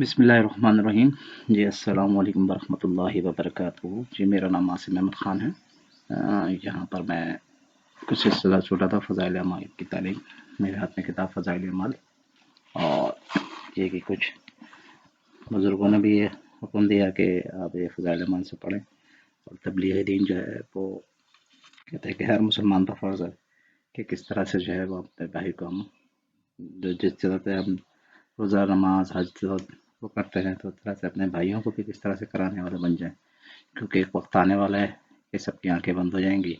بسم اللہ الرحمن الرحیم۔ جی السلام علیکم ورحمۃ اللہ وبرکاتہ۔ جی میرا نام عاصم احمد خان ہے۔ یہاں پر میں کچھ سلسلہ چھوٹا تھا فضائل اعمال کی تعلیم۔ میرے ہاتھ میں کتاب فضائل اعمال، اور یہ کہ کچھ بزرگوں نے بھی یہ حکم دیا کہ آپ یہ فضائل اعمال سے پڑھیں، اور تبلیغ دین جو ہے وہ کہتے ہیں کہ ہر مسلمان پر فرض ہے کہ کس طرح سے جو ہے وہ اپنے بھائی کو ہم جس طرح سے ہم روزہ نماز حج وہ کرتے ہیں، تو اس طرح سے اپنے بھائیوں کو بھی کس طرح سے کرانے والے بن جائیں، کیونکہ ایک وقت آنے والا ہے کہ سب کی آنکھیں بند ہو جائیں گی۔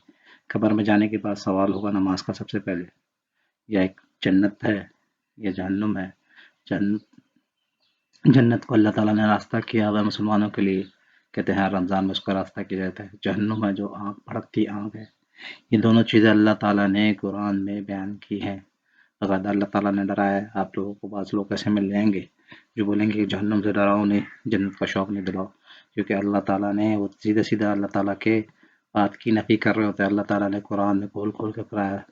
قبر میں جانے کے بعد سوال ہوگا نماز کا سب سے پہلے، یا ایک جنت ہے یا جہنم ہے۔ جنت کو اللہ تعالیٰ نے راستہ کیا ہوا ہے مسلمانوں کے لیے، کہتے ہیں رمضان میں اس کا راستہ کیا جاتا ہے۔ جہنم ہے جو آنکھ بھڑکتی آنکھ ہے۔ یہ دونوں چیزیں اللہ تعالیٰ نے قرآن میں بیان کی ہیں۔ اگر اللہ تعالیٰ نے ڈرایا ہے آپ لوگوں کو، بعض لوگ ایسے مل جائیں گے جو بولیں گے کہ جہنم سے ڈراؤ نہیں، جنت کا شوق نہیں دلاؤ، کیونکہ اللہ تعالیٰ نے وہ سیدھے سیدھا اللہ تعالیٰ کے بات کی نفی کر رہے ہوتے ہیں۔ اللہ تعالیٰ نے قرآن میں کھول کھول کے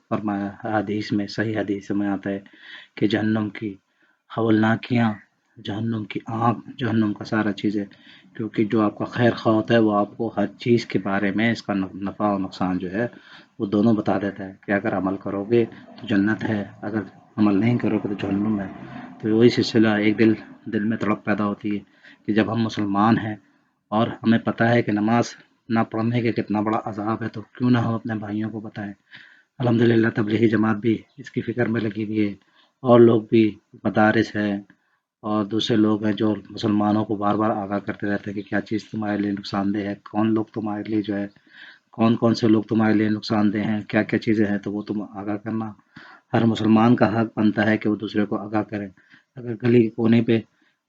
فرمایا، حدیث میں صحیح حدیث میں آتا ہے کہ جہنم کی ہولناکیاں، جہنم کی آنکھ، جہنم کا سارا چیزیں، کیونکہ جو آپ کا خیر خواہ ہوتا ہے وہ آپ کو ہر چیز کے بارے میں اس کا نفع و نقصان جو ہے وہ دونوں بتا دیتا ہے کہ اگر عمل کرو گے تو جنت ہے، اگر عمل نہیں کرو گے تو جہنم ہے۔ تو وہی سلسلہ ایک دل میں تڑپ پیدا ہوتی ہے کہ جب ہم مسلمان ہیں اور ہمیں پتہ ہے کہ نماز نہ پڑھنے کے کتنا بڑا عذاب ہے، تو کیوں نہ ہم اپنے بھائیوں کو بتائیں۔ الحمدللہ تبلیغی جماعت بھی اس کی فکر میں لگی ہوئی ہے، اور لوگ بھی، مدارس ہیں اور دوسرے لوگ ہیں جو مسلمانوں کو بار بار آگاہ کرتے رہتے ہیں کہ کیا چیز تمہارے لیے نقصان دہ ہے، کون لوگ تمہارے لیے جو ہے کون سے لوگ تمہارے لیے نقصان دہ ہیں، کیا کیا چیزیں ہیں، تو وہ تم آگاہ کرنا ہر مسلمان کا حق بنتا ہے کہ وہ دوسرے کو آگاہ کرے۔ اگر گلی کے کونے پہ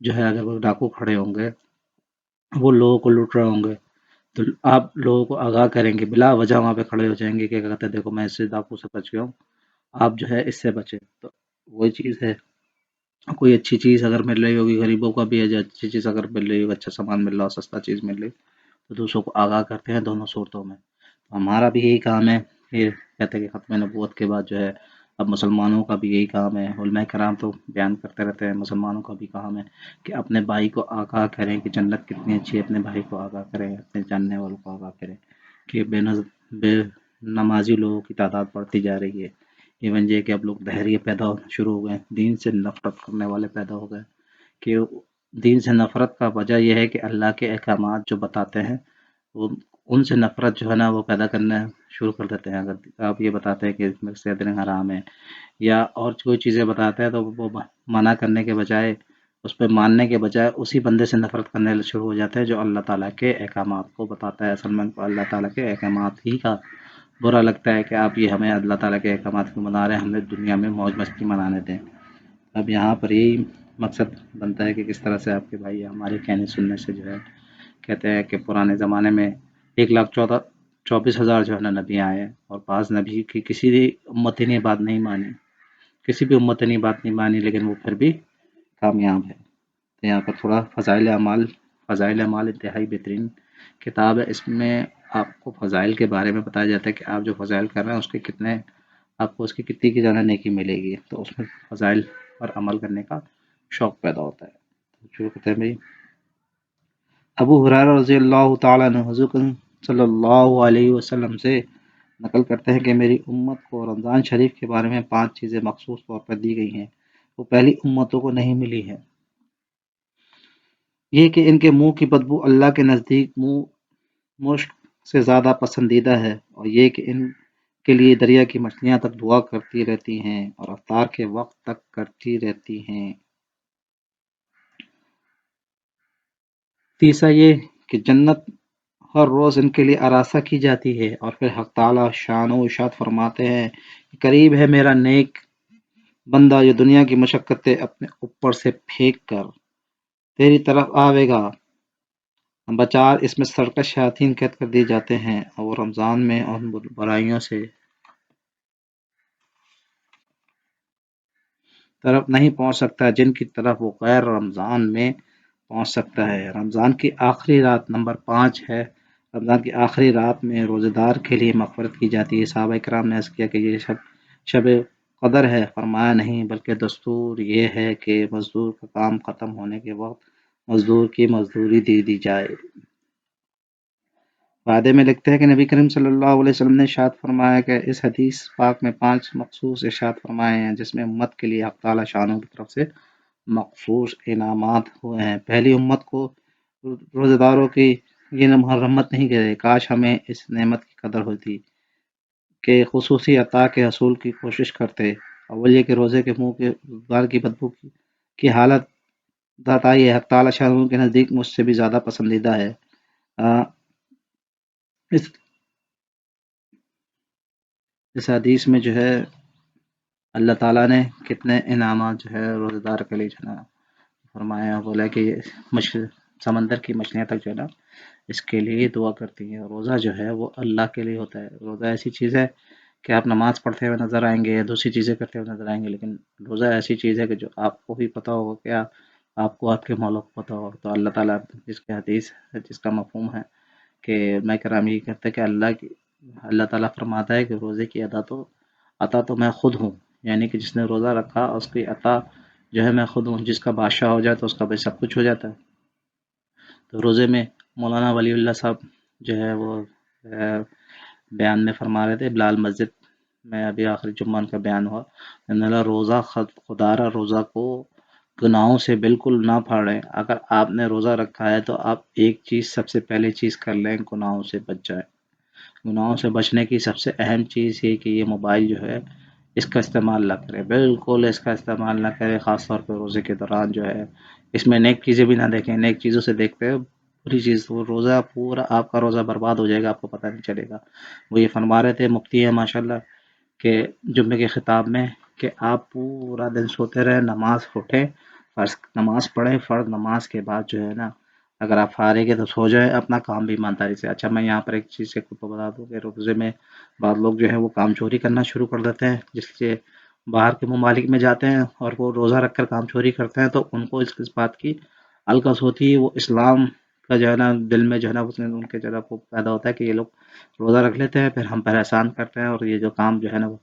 جو ہے اگر وہ ڈاکو کھڑے ہوں گے، وہ لوگوں کو لوٹ رہے ہوں گے، تو آپ لوگوں کو آگاہ کریں گے، بلا وجہ وہاں پہ کھڑے ہو جائیں گے کہ کہتے ہیں دیکھو میں اس سے ڈاکو سے بچ گیا ہوں، آپ جو ہے اس سے بچے۔ تو وہی چیز ہے، کوئی اچھی چیز اگر مل رہی ہوگی، غریبوں کا بھی ہے جو اچھی چیز اگر مل رہی ہوگی، اچھا سامان مل رہا ہو، سستا چیز مل رہی، تو دوسروں کو آگاہ کرتے ہیں دونوں صورتوں میں۔ ہمارا بھی یہی کام ہے، یہ کہتے ہیں کہ ختم نبوت کے بعد جو ہے اب مسلمانوں کا بھی یہی کام ہے۔ علماء کرام تو بیان کرتے رہتے ہیں، مسلمانوں کا بھی کام ہے کہ اپنے بھائی کو آگاہ کریں کہ جنت کتنی اچھی ہے، اپنے بھائی کو آگاہ کریں، اپنے جاننے والوں کو آگاہ کریں کہ بے نمازی لوگوں کی تعداد بڑھتی جا رہی ہے۔ ایون یہ کہ اب لوگ دہریے پیدا ہونا شروع ہو گئے، دین سے نفرت کرنے والے پیدا ہو گئے، کہ دین سے نفرت کا وجہ یہ ہے کہ اللہ کے احکامات جو بتاتے ہیں وہ ان سے نفرت جو ہے نا وہ پیدا کرنا شروع کر دیتے ہیں۔ اگر آپ یہ بتاتے ہیں کہ اس میں سے دن حرام ہے یا اور کوئی چیزیں بتاتے ہیں، تو وہ منع کرنے کے بجائے، اس پہ ماننے کے بجائے اسی بندے سے نفرت کرنے شروع ہو جاتے ہیں جو اللہ تعالیٰ کے احکامات کو بتاتا ہے۔ اصل میں اللہ تعالیٰ کے احکامات ہی کا برا لگتا ہے کہ آپ یہ ہمیں اللہ تعالیٰ کے احکامات کیوں بنا رہے ہیں، ہمیں دنیا میں موج مستی منانے دیں۔ اب یہاں پر یہی مقصد بنتا ہے کہ کس طرح سے آپ کے بھائی ہمارے کہنے سننے سے جو ہے، کہتے ہیں کہ پرانے زمانے میں 1,24,000 جو ہے نا نبی آئے ہیں، اور بعض نبی کی کسی بھی امت نے بات نہیں مانی، کسی بھی امت نے بات نہیں مانی، لیکن وہ پھر بھی کامیاب ہے۔ تو یہاں پر تھوڑا فضائل اعمال انتہائی بہترین کتاب ہے۔ اس میں آپ کو فضائل کے بارے میں بتایا جاتا ہے کہ آپ جو فضائل کر رہے ہیں اس کے کتنے، آپ کو اس کی کتنی کی زیادہ نیکی ملے گی، تو اس میں فضائل پر عمل کرنے کا شوق پیدا ہوتا ہے۔ شروع کرتے ہیں بھائی۔ ابو ہریرہ رضی اللہ تعالیٰ عنہ حضور صلی اللہ علیہ وسلم سے نقل کرتے ہیں کہ میری امت کو رمضان شریف کے بارے میں 5 چیزیں مخصوص طور پر دی گئی ہیں، وہ پہلی امتوں کو نہیں ملی ہے۔ یہ کہ ان کے منہ کی بدبو اللہ کے نزدیک مشک سے زیادہ پسندیدہ ہے، اور یہ کہ ان کے لیے دریا کی مچھلیاں تک دعا کرتی رہتی ہیں اور افطار کے وقت تک کرتی رہتی ہیں۔ تیسرا یہ کہ جنت ہر روز ان کے لیے آراستہ کی جاتی ہے، اور پھر حق تعالیٰ شان و ارشاد فرماتے ہیں کہ قریب ہے میرا نیک بندہ جو دنیا کی مشقتیں اپنے اوپر سے پھینک کر تیری طرف آوے گا۔ نمبر 4، اس میں سرکش شیاطین قید کر دیے جاتے ہیں، اور وہ رمضان میں ان برائیوں سے طرف نہیں پہنچ سکتا جن کی طرف وہ غیر رمضان میں پہنچ سکتا ہے۔ رمضان کی آخری رات نمبر 5 ہے، رمضان کی آخری رات میں روزہ دار کے لیے مغفرت کی جاتی ہے۔ صحابہ کرام نے عرض کیا کہ یہ شب قدر ہے، فرمایا نہیں بلکہ دستور یہ ہے کہ مزدور کا کام ختم ہونے کے وقت مزدور کی مزدوری دے دی جائے۔ وعدے میں لکھتے ہیں کہ نبی کریم صلی اللہ علیہ وسلم نے ارشاد فرمایا کہ اس حدیث پاک میں 5 مخصوص ارشاد فرمائے ہیں جس میں امت کے لیے حق تعالی شانوں کی طرف سے مخصوص انعامات ہوئے ہیں۔ پہلی امت کو روزہ داروں کی یہ مرمت نہیں کرے، کاش ہمیں اس نعمت کی قدر ہوتی کہ خصوصی عطا کے حصول کی کوشش کرتے۔ اول یہ کہ روزے کے منہ کے روزگار کی بدبو کی حالت ذات آئی ہے، حق تعالی شانوں کے نزدیک مجھ سے بھی زیادہ پسندیدہ ہے۔ اس حدیث میں جو ہے اللہ تعالیٰ نے کتنے انعامات جو ہے روزہ دار کے لیے جو ہے نا فرمایا، بولا کہ سمندر کی مچھلیاں تک جو ہے نا اس کے لیے دعا کرتی ہیں۔ روزہ جو ہے وہ اللہ کے لیے ہوتا ہے۔ روزہ ایسی چیز ہے کہ آپ نماز پڑھتے ہوئے نظر آئیں گے، دوسری چیزیں کرتے ہوئے نظر آئیں گے، لیکن روزہ ایسی چیز ہے کہ جو آپ کو بھی پتہ ہوگا، کیا آپ کو آپ کے مالک کو پتہ ہوگا۔ تو اللہ تعالیٰ جس کی حدیث ہے، جس کا مفہوم ہے کہ میں کرام یہ کہتے ہیں کہ اللہ تعالیٰ فرماتا ہے کہ روزے کی عطا تو میں خود ہوں، یعنی کہ جس نے روزہ رکھا اس کی عطا جو ہے میں خود ہوں۔ جس کا بادشاہ ہو جائے تو اس کا بھی سب کچھ ہو جاتا ہے۔ تو روزے میں مولانا ولی اللہ صاحب جو ہے وہ بیان میں فرما رہے تھے، بلال مسجد میں ابھی آخری جمعہ ان کا بیان ہوا، اللہ روزہ خدارہ روزہ کو گناہوں سے بالکل نہ پھاڑیں۔ اگر آپ نے روزہ رکھا ہے تو آپ ایک چیز سب سے پہلے چیز کر لیں، گناہوں سے بچ جائیں۔ گناہوں سے بچنے کی سب سے اہم چیز یہ کہ یہ موبائل جو ہے اس کا استعمال نہ کرے، بالکل اس کا استعمال نہ کرے، خاص طور پہ روزے کے دوران جو ہے اس میں نیک چیزیں بھی نہ دیکھیں، نیک چیزوں سے دیکھتے ہیں بری چیز، وہ روزہ پورا آپ کا روزہ برباد ہو جائے گا، آپ کو پتہ نہیں چلے گا۔ وہ یہ فرما رہے تھے، مفتی ہیں ماشاءاللہ، کہ جمعے کے خطاب میں کہ آپ پورا دن سوتے رہے، نماز اٹھیں، فرض نماز پڑھیں، فرض نماز کے بعد جو ہے نا اگر آپ فارغ ہیں تو سو جائیں، اپنا کام بھی ایمانداری سے۔ اچھا میں یہاں پر ایک چیز سے بتا دوں کہ روزے میں بعض لوگ جو ہے وہ کام چوری کرنا شروع کر دیتے ہیں، جس سے باہر کے ممالک میں جاتے ہیں اور وہ روزہ رکھ کر کام چوری کرتے ہیں، تو ان کو اس بات کی الکس ہوتی ہے، وہ اسلام کا جو ہے نا دل میں جو ہے نا ان کے جو ہے وہ پیدا ہوتا ہے کہ یہ لوگ روزہ رکھ لیتے ہیں پھر ہم پر احسان کرتے ہیں، اور یہ جو کام جو ہے نا وہ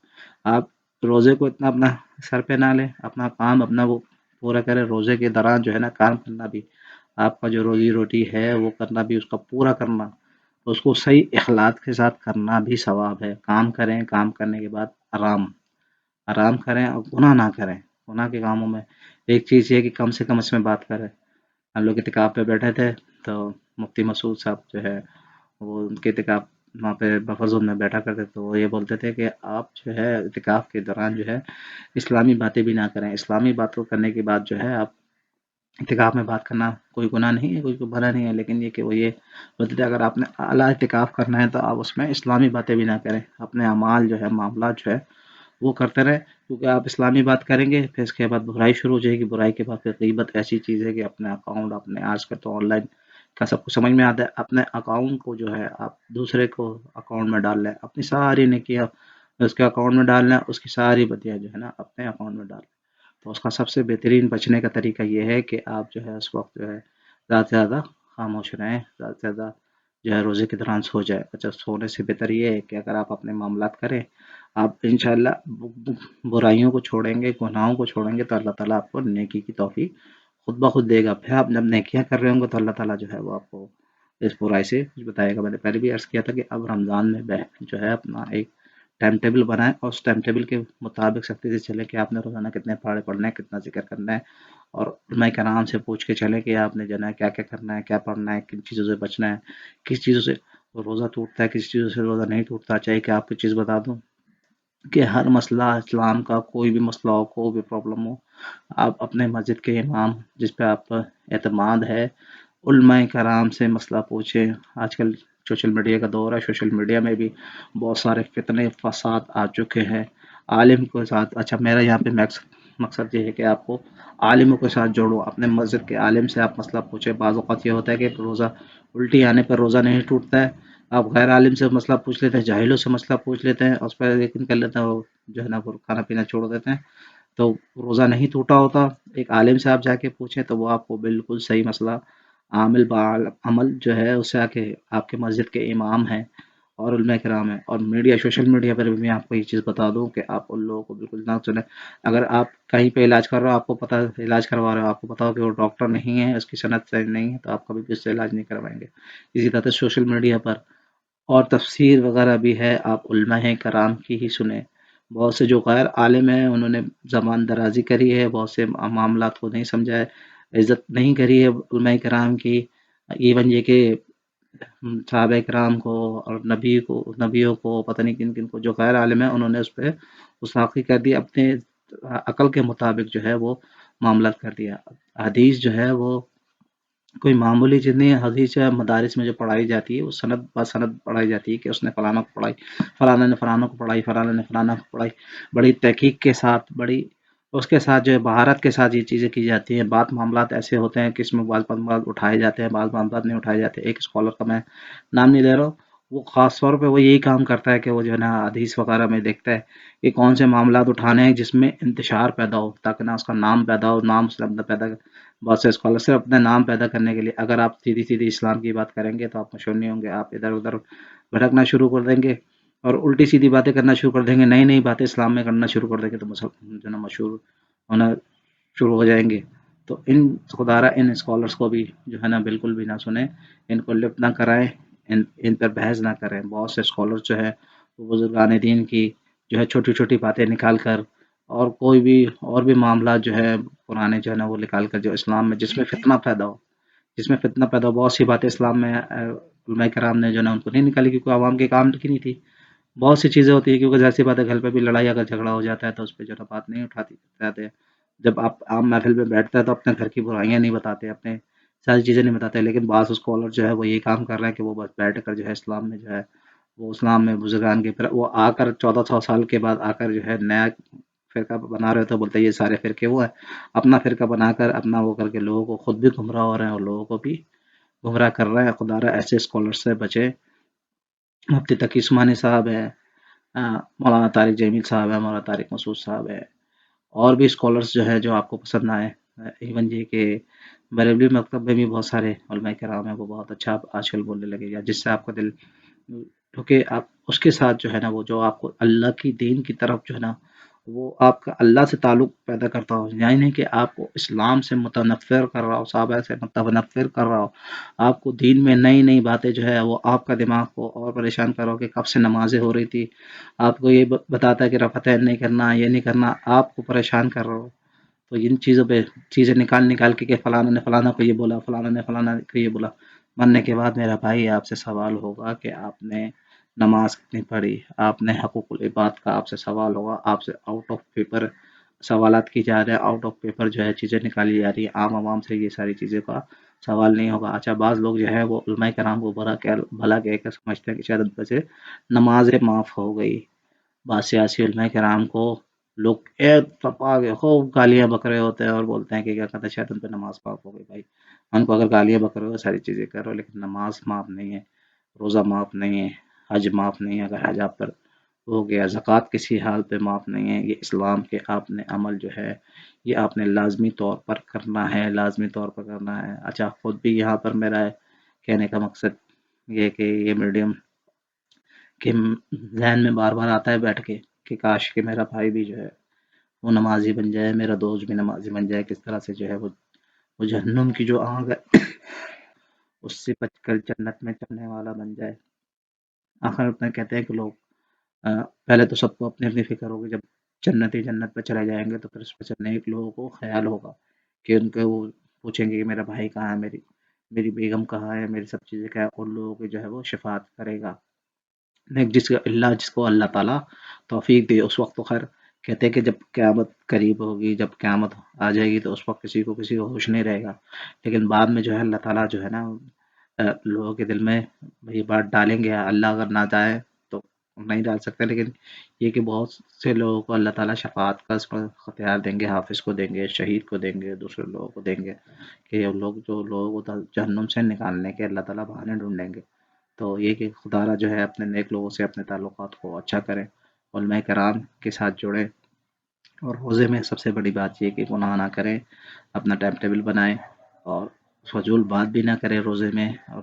آپ روزے کو اتنا اپنا سر پہ نہ لیں، اپنا کام اپنا وہ پورا کریں۔ روزے کے دوران جو ہے نا کام کرنا بھی، آپ کا جو روزی روٹی ہے وہ کرنا بھی، اس کا پورا کرنا، اس کو صحیح اخلاق کے ساتھ کرنا بھی ثواب ہے۔ کام کریں، کام کرنے کے بعد آرام کریں اور گناہ نہ کریں۔ گناہ کے کاموں میں ایک چیز یہ کہ کم سے کم اس میں بات کریں۔ ہم لوگ اعتکاف پہ بیٹھے تھے تو مفتی مسعود صاحب جو ہے وہ ان کے اعتکاف وہاں پہ بفر زون میں بیٹھا کرتے، تو وہ یہ بولتے تھے کہ آپ جو ہے اعتکاف کے دوران جو ہے اسلامی باتیں بھی نہ کریں۔ اسلامی باتوں کرنے کے بعد جو ہے آپ اعتکاف میں بات کرنا کوئی گناہ نہیں ہے، کوئی بھلا نہیں ہے، لیکن یہ کہ وہ یہ بولتے تھے اگر آپ نے اعلیٰ اعتکاف کرنا ہے تو آپ اس میں اسلامی باتیں بھی نہ کریں، اپنے اعمال جو ہے معاملات جو ہے وہ کرتے رہے، کیونکہ آپ اسلامی بات کریں گے پھر اس کے بعد برائی شروع ہو جائے گی، برائی کے بعد پھر غیبت ایسی چیز ہے کہ اپنے اکاؤنٹ اپنے آج کل تو آن لائن کا سب کچھ سمجھ میں آتا ہے، اپنے اکاؤنٹ کو جو ہے آپ دوسرے کو اکاؤنٹ میں ڈال لیں، اپنی ساری نیکیاں اس کے اکاؤنٹ میں ڈال لیں، اس کی ساری بدیاں جو ہے نا اپنے اکاؤنٹ میں ڈال لیں۔ تو اس کا سب سے بہترین بچنے کا طریقہ یہ ہے کہ آپ جو ہے اس وقت جو ہے زیادہ سے زیادہ خاموش رہیں، زیادہ سے زیادہ جو ہے روزے کے دوران سو جائے۔ اچھا سونے سے بہتر یہ ہے کہ اگر آپ اپنے معاملات کریں، آپ انشاءاللہ برائیوں کو چھوڑیں گے، گناہوں کو چھوڑیں گے، تو اللہ تعالیٰ آپ کو نیکی کی توفیق خود بخود دے گا۔ پھر آپ جب نیکیاں کر رہے ہوں گے تو اللہ تعالیٰ جو ہے وہ آپ کو اس برائی سے کچھ بتائے گا۔ میں نے پہلے بھی عرض کیا تھا کہ اب رمضان میں جو ہے اپنا ایک ٹائم ٹیبل بنائیں اور اس ٹائم ٹیبل کے مطابق سختی سے چلیں کہ آپ نے روزانہ کتنے پاڑے پڑھنا ہے، کتنا ذکر کرنا ہے، اور علماء کرام سے پوچھ کے چلیں کہ آپ نے جو ہے کیا کیا کرنا ہے، کیا پڑھنا ہے، کن چیزوں سے بچنا ہے، کس چیزوں سے روزہ ٹوٹتا ہے، کس چیزوں سے روزہ نہیں ٹوٹتا۔ چاہیے کہ آپ کو چیز بتا دوں کہ ہر مسئلہ اسلام کا کوئی بھی مسئلہ ہو، کوئی بھی پرابلم ہو، آپ اپنے مسجد کے امام جس پہ آپ کا اعتماد ہے علماء کرام سے مسئلہ پوچھیں۔ آج کل سوشل میڈیا کا دور ہے، سوشل میڈیا میں بھی بہت سارے فتنے فساد آ چکے ہیں، عالم کے ساتھ۔ اچھا میرا یہاں پہ مقصد یہ ہے کہ آپ کو عالموں کے ساتھ جوڑو، اپنے مسجد کے عالم سے آپ مسئلہ پوچھیں۔ بعض اوقات یہ ہوتا ہے کہ روزہ الٹی آنے پر روزہ نہیں ٹوٹتا ہے، آپ غیر عالم سے مسئلہ پوچھ لیتے ہیں، جاہلوں سے مسئلہ پوچھ لیتے ہیں، اس پر یقین کر لیتے ہیں، وہ جو ہے نا وہ کھانا پینا چھوڑ دیتے ہیں، تو روزہ نہیں ٹوٹا ہوتا۔ ایک عالم سے آپ جا کے پوچھیں تو وہ آپ کو بالکل صحیح مسئلہ عامل عمل جو ہے اس سے آ کے آپ کے مسجد کے امام ہیں اور علماء کرام ہیں، اور میڈیا، سوشل میڈیا پر بھی میں آپ کو یہ چیز بتا دوں کہ آپ ان لوگوں کو بالکل نہ سنیں۔ اگر آپ کہیں پہ علاج کر رہے ہو، آپ کو پتا علاج کروا رہے ہو، آپ کو پتا ہو کہ وہ ڈاکٹر نہیں ہے، اس کی صنعت صحیح نہیں ہے، تو آپ کبھی بھی اس سے علاج نہیں کروائیں گے۔ اسی طرح سے سوشل میڈیا پر اور تفسیر وغیرہ بھی ہے، آپ علماء کرام کی ہی سنیں۔ بہت سے جو غیر عالم ہیں انہوں نے زبان درازی کری ہے، بہت سے معاملات کو نہیں سمجھا ہے، عزت نہیں کری ہے علماء کرام کی۔ ایون یہ کہ صحابہ کرام کو اور نبیوں کو پتہ نہیں کن کن کو، جو غیر عالم ہیں انہوں نے اس پہ گستاخی کر دی، اپنے عقل کے مطابق جو ہے وہ معاملات کر دیا۔ حدیث جو ہے وہ کوئی معمولی چیز نہیں ہے۔ حدیث جو ہے مدارس میں جو پڑھائی جاتی ہے وہ سند بہ سند پڑھائی جاتی ہے کہ اس نے فلانا کو پڑھائی، فلانا نے فلانا کو پڑھائی، فلانا نے فلانا کو پڑھائی، بڑی تحقیق کے ساتھ، بڑی اس کے ساتھ جو ہے بہارت کے ساتھ یہ چیزیں کی جاتی ہیں۔ بات معاملات ایسے ہوتے ہیں کہ اس میں بعض معاملات اٹھائے جاتے ہیں، بعض معاملات نہیں اٹھائے جاتے۔ ایک اسکالر کا میں نام نہیں لے رہا ہوں، وہ خاص طور پہ وہ یہی کام کرتا ہے کہ وہ جو ہے نا حدیث وغیرہ میں دیکھتا ہے کہ کون سے معاملات اٹھانے ہیں جس میں انتشار پیدا ہو، تاکہ نہ اس کا نام پیدا ہو، نام سے پیدا۔ بہت سے اسکالر صرف اپنا نام پیدا کرنے کے لیے، اگر آپ سیدھی سیدھی اسلام کی بات کریں گے تو آپ مشہور نہیں ہوں گے، آپ ادھر ادھر بھٹکنا شروع کر دیں گے اور الٹی سیدھی باتیں کرنا شروع کر دیں گے، نئی نئی باتیں اسلام میں کرنا شروع کر دیں گے، تو جو ہے نا مشہور ہونا شروع ہو جائیں گے۔ تو خدا را ان اسکالرس کو بھی جو ہے نا بالکل بھی نہ سنیں، ان کو لفٹ نہ کرائیں، ان پر بحث نہ کریں۔ بہت سے اسکالر جو ہے وہ بزرگان دین کی جو ہے چھوٹی چھوٹی باتیں نکال کر اور کوئی بھی اور بھی معاملات جو ہے پرانے جو ہے نا وہ نکال کر، جو اسلام میں جس میں فتنہ پیدا ہو، جس میں فتنہ پیدا ہو، بہت سی باتیں اسلام میں علماء کرام نے جو ہے نا ان کو نہیں نکالی، کیونکہ عوام کے کام کی نہیں تھی۔ بہت سی چیزیں ہوتی ہیں، کیونکہ ظاہر سی بات ہے گھر پہ بھی لڑائی اگر جھگڑا ہو جاتا ہے تو اس پہ جو ہے نا بات نہیں اٹھاتی جاتے ہیں۔ جب آپ عام محفل میں بیٹھتے ہیں تو اپنے گھر کی برائیاں نہیں بتاتے، اپنے ساری چیزیں نہیں بتاتے، لیکن بعض اسکالر جو ہے وہ یہ کام کر رہے ہیں کہ وہ بس بیٹھ کر جو ہے اسلام میں جو ہے وہ اسلام میں بزرگان کے، پھر وہ آ کر 1400 سال کے بعد آ کر جو ہے نیا فرقہ بنا رہے، تو بولتے ہیں یہ سارے فرقے وہ ہے، اپنا فرقہ بنا کر اپنا وہ کر کے لوگوں کو خود بھی گمراہ ہو رہے ہیں اور لوگوں کو بھی گمراہ کر رہے ہیں۔ خدا را ایسے اسکالر سے بچے۔ مفتی تقی عثمانی صاحب ہے، مولانا طارق جمیل صاحب ہے، مولانا طارق مسعود صاحب ہے، اور بھی اسکالرس جو ہے جو آپ کو پسند آئے۔ ایون یہ کہ بریلوی مکتب میں بھی بہت سارے علماء کرام ہیں، وہ بہت اچھا آج کل بولنے لگے گا، جس سے آپ کا دل، کیونکہ آپ اس کے ساتھ جو ہے نا وہ جو آپ کو اللہ کی دین کی طرف جو ہے نا وہ آپ کا اللہ سے تعلق پیدا کرتا ہو، یعنی نہیں کہ آپ کو اسلام سے متنفر کر رہا ہو، صحابہ سے متنفر کر رہا ہو، آپ کو دین میں نئی نئی باتیں جو ہے وہ آپ کا دماغ کو اور پریشان کرو کہ کب سے نمازیں ہو رہی تھی، آپ کو یہ بتاتا ہے کہ رفعتین نہیں کرنا، یہ نہیں کرنا، آپ کو پریشان کر رہا ہو، تو ان چیزوں پہ چیزیں نکال نکال کے کہ فلانا نے فلانا کو یہ بولا، فلانا نے فلانا کو یہ بولا، مرنے کے بعد میرا بھائی آپ سے سوال ہوگا کہ آپ نے نماز کتنی پڑھی، آپ نے حقوق العباد کا آپ سے سوال ہوگا، آپ سے آؤٹ آف پیپر سوالات کی جا رہے ہیں، آؤٹ آف پیپر جو ہے چیزیں نکالی جا رہی ہیں، عام عوام سے یہ ساری چیزیں کا سوال نہیں ہوگا۔ اچھا بعض لوگ جو ہے وہ علماء کرام کو بھلا کہہ کر سمجھتے ہیں کہ شاید ان پر سے نمازیں معاف ہو گئی۔ بعض سیاسی علماء کرام کو لوگ ایک تپا کے خوب گالیاں بک رہے ہوتے ہیں اور بولتے ہیں کہ کیا کہتے ہیں شاید ان پہ نماز معاف ہو گئی۔ بھائی ان کو اگر گالیاں بک رہے ہو، ساری چیزیں کر رہے ہو، لیکن نماز معاف نہیں ہے، روزہ معاف نہیں ہے، حج معاف نہیں ہے، اگر حج آپ پر ہو گیا، زکوٰۃ کسی حال پہ معاف نہیں ہے۔ یہ اسلام کے آپ نے عمل جو ہے یہ آپ نے لازمی طور پر کرنا ہے، لازمی طور پر کرنا ہے۔ اچھا خود بھی یہاں پر میرا کہنے کا مقصد یہ کہ یہ میڈیم کہ ذہن میں بار بار آتا ہے بیٹھ کے کہ کاش کہ میرا بھائی بھی جو ہے وہ نمازی بن جائے، میرا دوست بھی نمازی بن جائے، کس طرح سے جو ہے وہ جہنم کی جو آگ ہے اس سے بچ کر جنت میں چڑھنے والا بن جائے۔ آخر میں کہتے ہیں کہ لوگ پہلے تو سب کو اپنی اپنی فکر ہوگی، جب جنتی جنت پہ چلے جائیں گے تو پھر اس پہ چلنے ایک لوگوں کو خیال ہوگا کہ ان کو وہ پوچھیں گے کہ میرا بھائی کہاں ہے، میری بیگم کہاں ہے، میری سب چیزیں کیا ہے، ان لوگوں کی جو ہے وہ شفاعت کرے گا۔ جس کو اللہ تعالیٰ توفیق دے، اس وقت تو خیر کہتے ہیں کہ جب قیامت قریب ہوگی، جب قیامت آ جائے گی تو اس وقت کسی کو ہوش نہیں رہے گا، لیکن بعد میں جو ہے اللہ تعالیٰ جو ہے نا لوگوں کے دل میں یہ بات ڈالیں گے، اللہ اگر نہ چاہے تو نہیں ڈال سکتے، لیکن یہ کہ بہت سے لوگوں کو اللہ تعالیٰ شفاعت کا اس پر اختیار دیں گے، حافظ کو دیں گے، شہید کو دیں گے، دوسرے لوگوں کو دیں گے، کہ وہ لوگ جو لوگوں کو جہنم سے نکالنے کے اللہ تعالیٰ بہانے ڈھونڈیں گے۔ تو یہ کہ خدا را جو ہے اپنے نیک لوگوں سے اپنے تعلقات کو اچھا کریں، علماء کرام کے ساتھ جڑیں، اور روزے میں سب سے بڑی بات یہ کہ گناہ نہ کریں، اپنا ٹائم ٹیبل بنائیں اور فضول بات بھی نہ کریں روزے میں، اور